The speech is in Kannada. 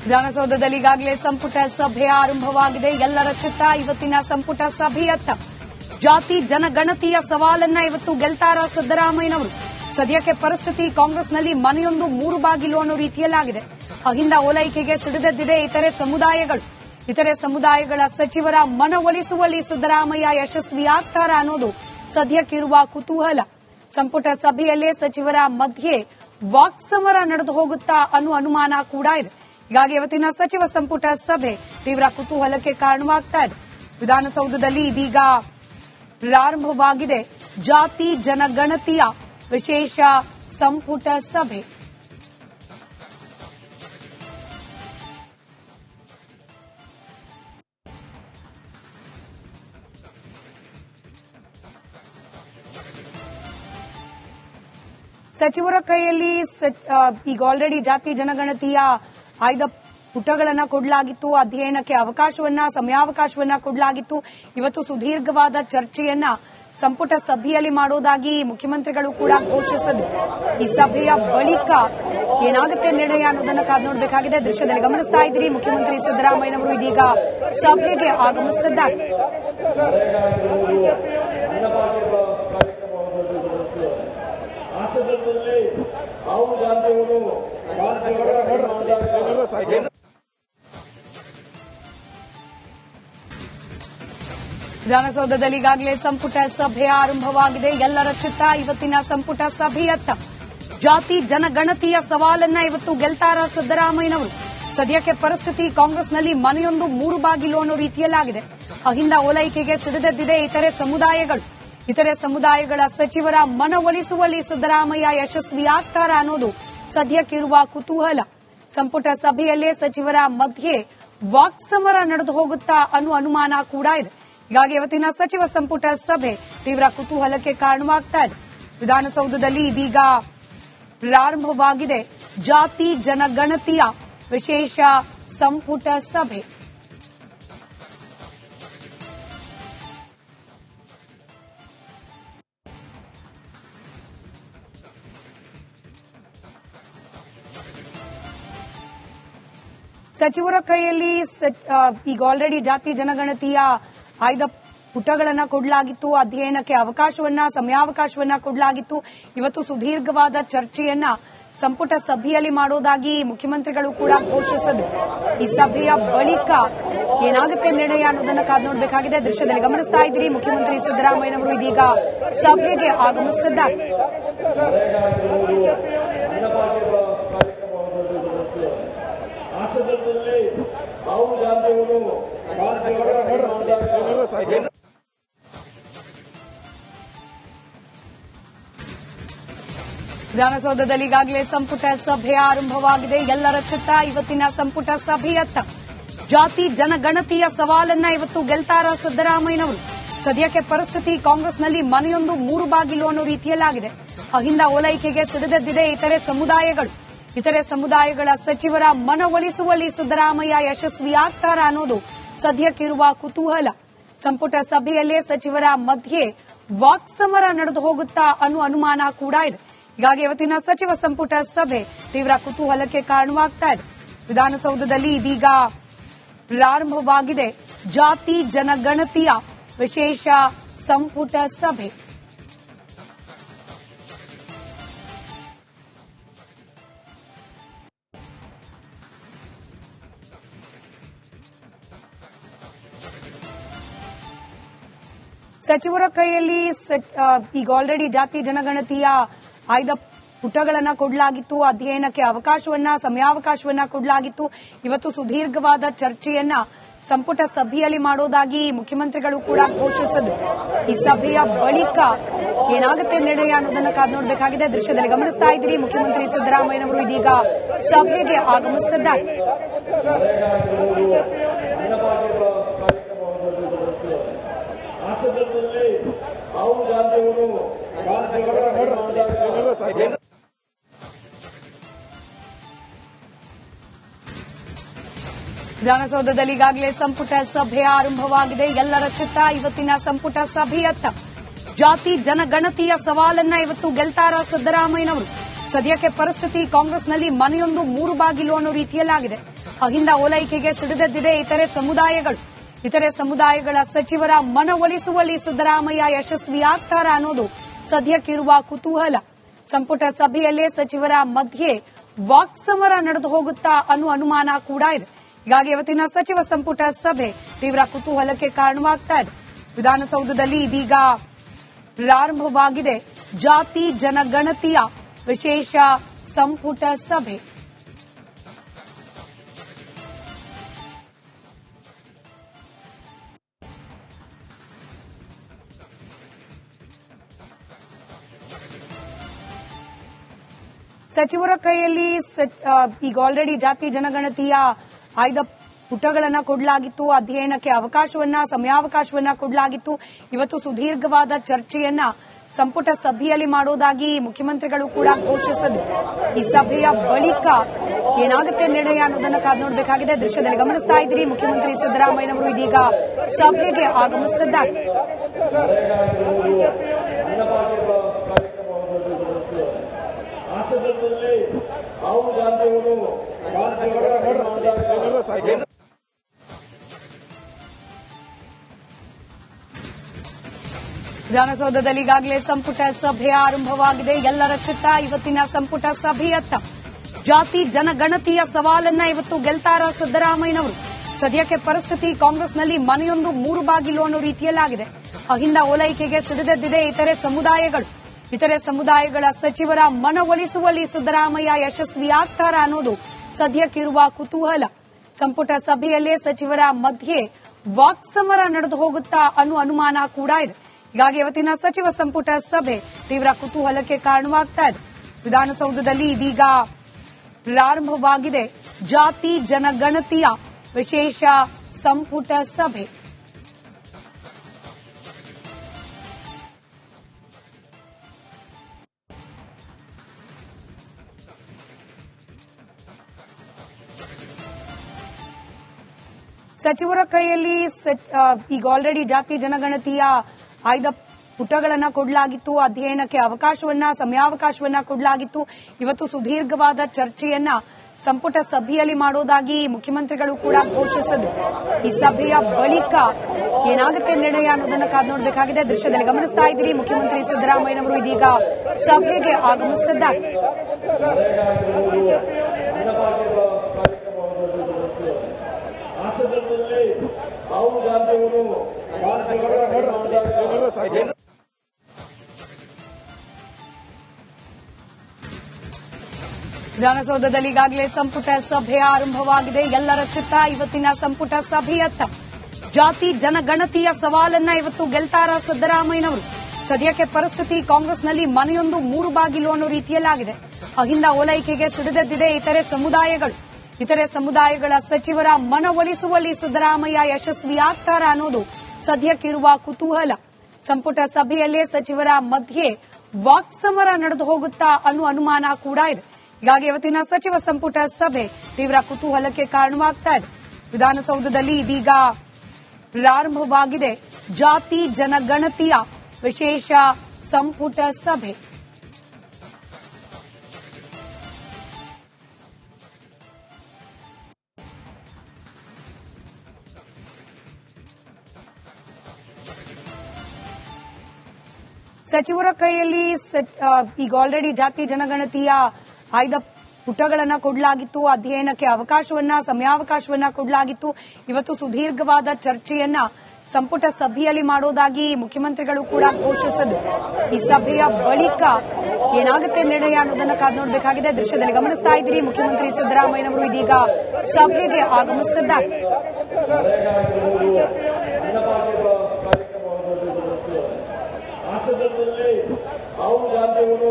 ವಿಧಾನಸೌಧದಲ್ಲಿ ಈಗಾಗಲೇ ಸಂಪುಟ ಸಭೆ ಆರಂಭವಾಗಿದೆ. ಎಲ್ಲರ ಚಿತ್ತ ಇವತ್ತಿನ ಸಂಪುಟ ಸಭೆಯತ್ತ. ಜಾತಿ ಜನಗಣತಿಯ ಸವಾಲನ್ನ ಇವತ್ತು ಗೆಲ್ತಾರ ಸಿದ್ದರಾಮಯ್ಯನವರು. ಸದ್ಯಕ್ಕೆ ಪರಿಸ್ಥಿತಿ ಕಾಂಗ್ರೆಸ್ನಲ್ಲಿ ಮನೆಯೊಂದು ಮೂರು ಬಾಗಿಲು ಅನ್ನೋ ರೀತಿಯಲ್ಲಾಗಿದೆ. ಅಹಿಂದ ಓಲೈಕೆಗೆ ಸಿಡಿದೆದ್ದಿದೆ ಇತರೆ ಸಮುದಾಯಗಳ ಸಚಿವರ ಮನವೊಲಿಸುವಲ್ಲಿ ಸಿದ್ದರಾಮಯ್ಯ ಯಶಸ್ವಿಯಾಗ್ತಾರ ಅನ್ನೋದು ಸದ್ಯಕ್ಕಿರುವ ಕುತೂಹಲ. ಸಂಪುಟ ಸಭೆಯಲ್ಲೇ ಸಚಿವರ ಮಧ್ಯೆ ವಾಕ್ಸಮರ ನಡೆದು ಹೋಗುತ್ತಾ ಅನ್ನೋ ಅನುಮಾನ ಕೂಡ ಇದೆ. ಹೀಗಾಗಿ ಇವತ್ತಿನ ಸಚಿವ ಸಂಪುಟ ಸಭೆ ತೀವ್ರ ಕುತೂಹಲಕ್ಕೆ ಕಾರಣವಾಗ್ತಾ ಇದೆ. ವಿಧಾನಸೌಧದಲ್ಲಿ ಇದೀಗ ಪ್ರಾರಂಭವಾಗಿದೆ ಜಾತಿ ಜನಗಣತಿಯ ವಿಶೇಷ ಸಂಪುಟ ಸಭೆ. ಸಚಿವರ ಕೈಯಲ್ಲಿ ಈಗ ಆಲ್ರೆಡಿ ಜಾತಿ ಜನಗಣತಿಯ ಆಯ್ದ ಪುಟಗಳನ್ನ ಕೊಡಲಾಗಿತ್ತು. ಅಧ್ಯಯನಕ್ಕೆ ಸಮಯಾವಕಾಶವನ್ನ ಕೊಡಲಾಗಿತ್ತು. ಇವತ್ತು ಸುದೀರ್ಘವಾದ ಚರ್ಚೆಯನ್ನ ಸಂಪುಟ ಸಭೆಯಲ್ಲಿ ಮಾಡೋದಾಗಿ ಮುಖ್ಯಮಂತ್ರಿಗಳು ಕೂಡ ಘೋಷಿಸಿದ್ರು. ಈ ಸಭೆಯ ಬಳಿಕ ಏನಾಗುತ್ತೆ ನಿರ್ಣಯ ಅನ್ನೋದನ್ನ ಕಾದು ನೋಡಬೇಕಾಗಿದೆ. ದೃಶ್ಯದಲ್ಲಿ ಗಮನಿಸ್ತಾ ಇದ್ದೀರಿ, ಮುಖ್ಯಮಂತ್ರಿ ಸಿದ್ದರಾಮಯ್ಯನವರು ಇದೀಗ ಸಭೆಗೆ ಆಗಮಿಸುತ್ತಿದ್ದಾರೆ. ವಿಧಾನಸೌಧದಲ್ಲಿ ಈಗಾಗಲೇ ಸಂಪುಟ ಸಭೆ ಆರಂಭವಾಗಿದೆ. ಎಲ್ಲರ ಚಿತ್ತ ಇವತ್ತಿನ ಸಂಪುಟ ಸಭೆಯತ್ತ. ಜಾತಿ ಜನಗಣತಿಯ ಸವಾಲನ್ನ ಇವತ್ತು ಗೆಲ್ತಾರ ಸಿದ್ದರಾಮಯ್ಯನವರು. ಸದ್ಯಕ್ಕೆ ಪರಿಸ್ಥಿತಿ ಕಾಂಗ್ರೆಸ್ನಲ್ಲಿ ಮನೆಯೊಂದು ಮೂರು ಬಾಗಿಲು ಅನ್ನೋ ರೀತಿಯಲ್ಲಾಗಿದೆ. ಅಹಿಂದ ಓಲೈಕೆಗೆ ಸಿಡಿದೆದ್ದಿದೆ ಇತರೆ ಸಮುದಾಯಗಳ ಸಚಿವರ ಮನವೊಲಿಸುವಲ್ಲಿ ಸಿದ್ದರಾಮಯ್ಯ ಯಶಸ್ವಿಯಾಗ್ತಾರ ಅನ್ನೋದು ಸದ್ಯಕ್ಕಿರುವ ಕುತೂಹಲ. ಸಂಪುಟ ಸಭೆಯಲ್ಲೇ ಸಚಿವರ ಮಧ್ಯೆ ವಾಕ್ಸಮರ ನಡೆದು ಹೋಗುತ್ತಾ ಅನ್ನೋ ಅನುಮಾನ ಕೂಡ ಇದೆ. ಹೀಗಾಗಿ ಇವತ್ತಿನ ಸಚಿವ ಸಂಪುಟ ಸಭೆ ತೀವ್ರ ಕುತೂಹಲಕ್ಕೆ ಕಾರಣವಾಗ್ತಾ ಇದೆ. ವಿಧಾನಸೌಧದಲ್ಲಿ ಇದೀಗ ಪ್ರಾರಂಭವಾಗಿದೆ ಜಾತಿ ಜನಗಣತಿಯ ವಿಶೇಷ ಸಂಪುಟ ಸಭೆ. ಸಚಿವರ ಕೈಯಲ್ಲಿ ಈಗ ಆಲ್ರೆಡಿ ಜಾತಿ ಜನಗಣತಿಯ ಆಯ್ದ ಪುಟಗಳನ್ನ ಕೊಡಲಾಗಿತ್ತು. ಅಧ್ಯಯನಕ್ಕೆ ಸಮಯಾವಕಾಶವನ್ನ ಕೊಡಲಾಗಿತ್ತು. ಇವತ್ತು ಸುದೀರ್ಘವಾದ ಚರ್ಚೆಯನ್ನ ಸಂಪುಟ ಸಭೆಯಲ್ಲಿ ಮಾಡೋದಾಗಿ ಮುಖ್ಯಮಂತ್ರಿಗಳು ಕೂಡ ಘೋಷಿಸಿದ್ರು. ಈ ಸಭೆಯ ಬಳಿಕ ಏನಾಗುತ್ತೆ ನಿರ್ಣಯ ಅನ್ನೋದನ್ನ ಕಾದು ನೋಡಬೇಕಾಗಿದೆ. ದೃಶ್ಯದಲ್ಲಿ ಗಮನಿಸ್ತಾ ಇದ್ದೀರಿ, ಮುಖ್ಯಮಂತ್ರಿ ಸಿದ್ದರಾಮಯ್ಯನವರು ಇದೀಗ ಸಭೆಗೆ ಆಗಮಿಸುತ್ತಿದ್ದಾರೆ. ವಿಧಾನಸೌಧದಲ್ಲಿ ಈಗಾಗಲೇ ಸಂಪುಟ ಸಭೆ ಆರಂಭವಾಗಿದೆ. ಎಲ್ಲರ ಚಿತ್ತ ಇವತ್ತಿನ ಸಂಪುಟ ಸಭೆಯತ್ತ. ಜಾತಿ ಜನಗಣತಿಯ ಸವಾಲನ್ನ ಇವತ್ತು ಗೆಲ್ತಾರ ಸಿದ್ದರಾಮಯ್ಯನವರು. ಸದ್ಯಕ್ಕೆ ಪರಿಸ್ಥಿತಿ ಕಾಂಗ್ರೆಸ್ನಲ್ಲಿ ಮನೆಯೊಂದು ಮೂರು ಬಾಗಿಲು ಅನ್ನೋ ರೀತಿಯಲ್ಲಾಗಿದೆ. ಅಹಿಂದ ಓಲೈಕೆಗೆ ಸಿಡಿದೆದ್ದಿದೆ ಇತರೆ ಸಮುದಾಯಗಳ ಸಚಿವರ ಮನವೊಲಿಸುವಲ್ಲಿ ಸಿದ್ದರಾಮಯ್ಯ ಯಶಸ್ವಿಯಾಗ್ತಾರ ಅನ್ನೋದು ಸದ್ಯಕ್ಕಿರುವ ಕುತೂಹಲ. ಸಂಪುಟ ಸಭೆಯಲ್ಲೇ ಸಚಿವರ ಮಧ್ಯೆ ವಾಕ್ಸಮರ ನಡೆದು ಹೋಗುತ್ತಾ ಅನ್ನೋ ಅನುಮಾನ ಕೂಡ ಇದೆ. ಹೀಗಾಗಿ ಇವತ್ತಿನ ಸಚಿವ ಸಂಪುಟ ಸಭೆ ತೀವ್ರ ಕುತೂಹಲಕ್ಕೆ ಕಾರಣವಾಗ್ತಾ ಇದೆ. ವಿಧಾನಸೌಧದಲ್ಲಿ ಇದೀಗ ಪ್ರಾರಂಭವಾಗಿದೆ ಜಾತಿ ಜನಗಣತಿಯ ವಿಶೇಷ ಸಂಪುಟ ಸಭೆ. ಸಚಿವರ ಕೈಯಲ್ಲಿ ಈಗ ಆಲ್ರೆಡಿ ಜಾತಿ ಜನಗಣತಿಯ ಆಯ್ದ ಪುಟಗಳನ್ನ ಕೊಡಲಾಗಿತ್ತು. ಅಧ್ಯಯನಕ್ಕೆ ಸಮಯಾವಕಾಶವನ್ನ ಕೊಡಲಾಗಿತ್ತು. ಇವತ್ತು ಸುದೀರ್ಘವಾದ ಚರ್ಚೆಯನ್ನ ಸಂಪುಟ ಸಭೆಯಲ್ಲಿ ಮಾಡೋದಾಗಿ ಮುಖ್ಯಮಂತ್ರಿಗಳು ಕೂಡ ಘೋಷಿಸಿದ್ರು. ಈ ಸಭೆಯ ಬಳಿಕ ಏನಾಗುತ್ತೆ ನಿರ್ಣಯ ಅನ್ನೋದನ್ನ ಕಾದು ನೋಡಬೇಕಾಗಿದೆ. ದೃಶ್ಯದಲ್ಲಿ ಗಮನಿಸ್ತಾ ಇದ್ದೀರಿ, ಮುಖ್ಯಮಂತ್ರಿ ಸಿದ್ದರಾಮಯ್ಯನವರು ಇದೀಗ ಸಭೆಗೆ ಆಗಮಿಸುತ್ತಿದ್ದಾರೆ. ವಿಧಾನಸೌಧದಲ್ಲಿ ಈಗಾಗಲೇ ಸಂಪುಟ ಸಭೆ ಆರಂಭವಾಗಿದೆ. ಎಲ್ಲರ ಚಿತ್ತ ಇವತ್ತಿನ ಸಂಪುಟ ಸಭೆಯತ್ತ. ಜಾತಿ ಜನಗಣತಿಯ ಸವಾಲನ್ನ ಇವತ್ತು ಗೆಲ್ತಾರ ಸಿದ್ದರಾಮಯ್ಯನವರು. ಸದ್ಯಕ್ಕೆ ಪರಿಸ್ಥಿತಿ ಕಾಂಗ್ರೆಸ್ನಲ್ಲಿ ಮನೆಯೊಂದು ಮೂರು ಬಾಗಿಲು ಅನ್ನೋ ರೀತಿಯಲ್ಲಾಗಿದೆ. ಅಹಿಂದ ಓಲೈಕೆಗೆ ಸಿಡಿದೆದ್ದಿದೆ ಇತರೆ ಸಮುದಾಯಗಳ ಸಚಿವರ ಮನವೊಲಿಸುವಲ್ಲಿ ಸಿದ್ದರಾಮಯ್ಯ ಯಶಸ್ವಿಯಾಗ್ತಾರಾ ಅನ್ನೋದು ಸದ್ಯಕ್ಕಿರುವ ಕುತೂಹಲ. ಸಂಪುಟ ಸಭೆಯಲ್ಲೇ ಸಚಿವರ ಮಧ್ಯೆ ವಾಕ್ಸಮರ ನಡೆದು ಹೋಗುತ್ತಾ ಅನ್ನೋ ಅನುಮಾನ ಕೂಡ ಇದೆ. ಹೀಗಾಗಿ ಇವತ್ತಿನ ಸಚಿವ ಸಂಪುಟ ಸಭೆ ತೀವ್ರ ಕುತೂಹಲಕ್ಕೆ ಕಾರಣವಾಗ್ತಾ ಇದೆ. ವಿಧಾನಸೌಧದಲ್ಲಿ ಇದೀಗ ಪ್ರಾರಂಭವಾಗಿದೆ ಜಾತಿ ಜನಗಣತಿಯ ವಿಶೇಷ ಸಂಪುಟ ಸಭೆ. ಸಚಿವರ ಕೈಯಲ್ಲಿ ಈಗ ಆಲ್ರೆಡಿ ಜಾತಿ ಜನಗಣತಿಯ ಆಯ್ದ ಪುಟಗಳನ್ನ ಕೊಡಲಾಗಿತ್ತು. ಅಧ್ಯಯನಕ್ಕೆ ಸಮಯಾವಕಾಶವನ್ನ ಕೊಡಲಾಗಿತ್ತು. ಇವತ್ತು ಸುದೀರ್ಘವಾದ ಚರ್ಚೆಯನ್ನ ಸಂಪುಟ ಸಭೆಯಲ್ಲಿ ಮಾಡೋದಾಗಿ ಮುಖ್ಯಮಂತ್ರಿಗಳು ಕೂಡ ಘೋಷಿಸಿದ್ರು. ಈ ಸಭೆಯ ಬಳಿಕ ಏನಾಗುತ್ತೆ ನಿರ್ಣಯ ಅನ್ನೋದನ್ನ ಕಾದು ನೋಡಬೇಕಾಗಿದೆ. ದೃಶ್ಯದಲ್ಲಿ ಗಮನಿಸ್ತಾ ಇದ್ದೀರಿ, ಮುಖ್ಯಮಂತ್ರಿ ಸಿದ್ದರಾಮಯ್ಯನವರು ಇದೀಗ ಸಭೆಗೆ ಆಗಮಿಸುತ್ತಿದ್ದಾರೆ. ವಿಧಾನಸೌಧದಲ್ಲಿ ಈಗಾಗಲೇ ಸಂಪುಟ ಸಭೆ ಆರಂಭವಾಗಿದೆ. ಎಲ್ಲರ ಚಿತ್ತ ಇವತ್ತಿನ ಸಂಪುಟ ಸಭೆಯತ್ತ. ಜಾತಿ ಜನಗಣತಿಯ ಸವಾಲನ್ನ ಇವತ್ತು ಗೆಲ್ತಾರ ಸಿದ್ದರಾಮಯ್ಯನವರು. ಸದ್ಯಕ್ಕೆ ಪರಿಸ್ಥಿತಿ ಕಾಂಗ್ರೆಸ್ನಲ್ಲಿ ಮನೆಯೊಂದು ಮೂರು ಬಾಗಿಲು ಅನ್ನೋ ರೀತಿಯಲ್ಲಾಗಿದೆ. ಅಹಿಂದ ಓಲೈಕೆಗೆ ಸಿಡಿದೆದ್ದಿದೆ ಇತರೆ ಸಮುದಾಯಗಳ ಸಚಿವರ ಮನವೊಲಿಸುವಲ್ಲಿ ಸಿದ್ದರಾಮಯ್ಯ ಯಶಸ್ವಿಯಾಗ್ತಾರಾ ಅನ್ನೋದು ಸದ್ಯಕ್ಕಿರುವ ಕುತೂಹಲ. ಸಂಪುಟ ಸಭೆಯಲ್ಲೇ ಸಚಿವರ ಮಧ್ಯೆ ವಾಕ್ಸಮರ ನಡೆದು ಹೋಗುತ್ತಾ ಅನ್ನೋ ಅನುಮಾನ ಕೂಡ ಇದೆ. ಹೀಗಾಗಿ ಇವತ್ತಿನ ಸಚಿವ ಸಂಪುಟ ಸಭೆ ತೀವ್ರ ಕುತೂಹಲಕ್ಕೆ ಕಾರಣವಾಗ್ತಾ ಇದೆ. ವಿಧಾನಸೌಧದಲ್ಲಿ ಇದೀಗ ಪ್ರಾರಂಭವಾಗಿದೆ ಜಾತಿ ಜನಗಣತಿಯ ವಿಶೇಷ ಸಂಪುಟ ಸಭೆ. ಸಚಿವರ ಕೈಯಲ್ಲಿ ಈಗ ಆಲ್ರೆಡಿ ಜಾತಿ ಜನಗಣತಿಯ ಆಯ್ದ ಪುಟಗಳನ್ನ ಕೊಡಲಾಗಿತ್ತು. ಅಧ್ಯಯನಕ್ಕೆ ಸಮಯಾವಕಾಶವನ್ನ ಕೊಡಲಾಗಿತ್ತು. ಇವತ್ತು ಸುದೀರ್ಘವಾದ ಚರ್ಚೆಯನ್ನ ಸಂಪುಟ ಸಭೆಯಲ್ಲಿ ಮಾಡೋದಾಗಿ ಮುಖ್ಯಮಂತ್ರಿಗಳು ಕೂಡ ಘೋಷಿಸಿದ್ರು. ಈ ಸಭೆಯ ಬಳಿಕ ಏನಾಗುತ್ತೆ ನಿರ್ಣಯ ಅನ್ನೋದನ್ನ ಕಾದು ನೋಡಬೇಕಾಗಿದೆ. ದೃಶ್ಯದಲ್ಲಿ ಗಮನಿಸ್ತಾ ಇದ್ದೀರಿ, ಮುಖ್ಯಮಂತ್ರಿ ಸಿದ್ದರಾಮಯ್ಯನವರು ಇದೀಗ ಸಭೆಗೆ ಆಗಮಿಸುತ್ತಿದ್ದಾರೆ. ವಿಧಾನಸೌಧದಲ್ಲಿ ಈಗಾಗಲೇ ಸಂಪುಟ ಸಭೆ ಆರಂಭವಾಗಿದೆ. ಎಲ್ಲರ ಚಿತ್ತ ಇವತ್ತಿನ ಸಂಪುಟ ಸಭೆಯತ್ತ. ಜಾತಿ ಜನಗಣತಿಯ ಸವಾಲನ್ನ ಇವತ್ತು ಗೆಲ್ತಾರ ಸಿದ್ದರಾಮಯ್ಯನವರು. ಸದ್ಯಕ್ಕೆ ಪರಿಸ್ಥಿತಿ ಕಾಂಗ್ರೆಸ್ನಲ್ಲಿ ಮನೆಯೊಂದು ಮೂರು ಬಾಗಿಲು ಅನ್ನೋ ರೀತಿಯಲ್ಲಾಗಿದೆ. ಅಹಿಂದ ಓಲೈಕೆಗೆ ಸಿಡಿದೆದ್ದಿದೆ ಇತರೆ ಸಮುದಾಯಗಳ ಸಚಿವರ ಮನವೊಲಿಸುವಲ್ಲಿ ಸಿದ್ದರಾಮಯ್ಯ ಯಶಸ್ವಿಯಾಗ್ತಾರಾ ಅನ್ನೋದು ಸದ್ಯಕ್ಕಿರುವ ಕುತೂಹಲ. ಸಂಪುಟ ಸಭೆಯಲ್ಲೇ ಸಚಿವರ ಮಧ್ಯೆ ವಾಕ್ಸಮರ ನಡೆದು ಹೋಗುತ್ತಾ ಅನ್ನೋ ಅನುಮಾನ ಕೂಡ ಇದೆ. ಹೀಗಾಗಿ ಇವತ್ತಿನ ಸಚಿವ ಸಂಪುಟ ಸಭೆ ತೀವ್ರ ಕುತೂಹಲಕ್ಕೆ ಕಾರಣವಾಗ್ತಾ ಇದೆ. ವಿಧಾನಸೌಧದಲ್ಲಿ ಇದೀಗ ಪ್ರಾರಂಭವಾಗಿದೆ ಜಾತಿ ಜನಗಣತಿಯ ವಿಶೇಷ ಸಂಪುಟ ಸಭೆ. ಸಚಿವರ ಕೈಯಲ್ಲಿ ಈಗ ಆಲ್ರೆಡಿ ಜಾತಿ ಜನಗಣತಿಯ ಆಯ್ದ ಪುಟಗಳನ್ನ ಕೊಡಲಾಗಿತ್ತು. ಅಧ್ಯಯನಕ್ಕೆ ಸಮಯಾವಕಾಶವನ್ನ ಕೊಡಲಾಗಿತ್ತು. ಇವತ್ತು ಸುದೀರ್ಘವಾದ ಚರ್ಚೆಯನ್ನ ಸಂಪುಟ ಸಭೆಯಲ್ಲಿ ಮಾಡೋದಾಗಿ ಮುಖ್ಯಮಂತ್ರಿಗಳು ಕೂಡ ಘೋಷಿಸಿದ್ರು. ಈ ಸಭೆಯ ಬಳಿಕ ಏನಾಗುತ್ತೆ ನಿರ್ಣಯ ಅನ್ನೋದನ್ನ ಕಾದು ನೋಡಬೇಕಾಗಿದೆ. ದೃಶ್ಯದಲ್ಲಿ ಗಮನಿಸ್ತಾ ಇದ್ದೀರಿ, ಮುಖ್ಯಮಂತ್ರಿ ಸಿದ್ದರಾಮಯ್ಯನವರು ಇದೀಗ ಸಭೆಗೆ ಆಗಮಿಸುತ್ತಿದ್ದಾರೆ. ರಾಜ್ಯದಲ್ಲಿ 6 ಜಾತಿಗಳು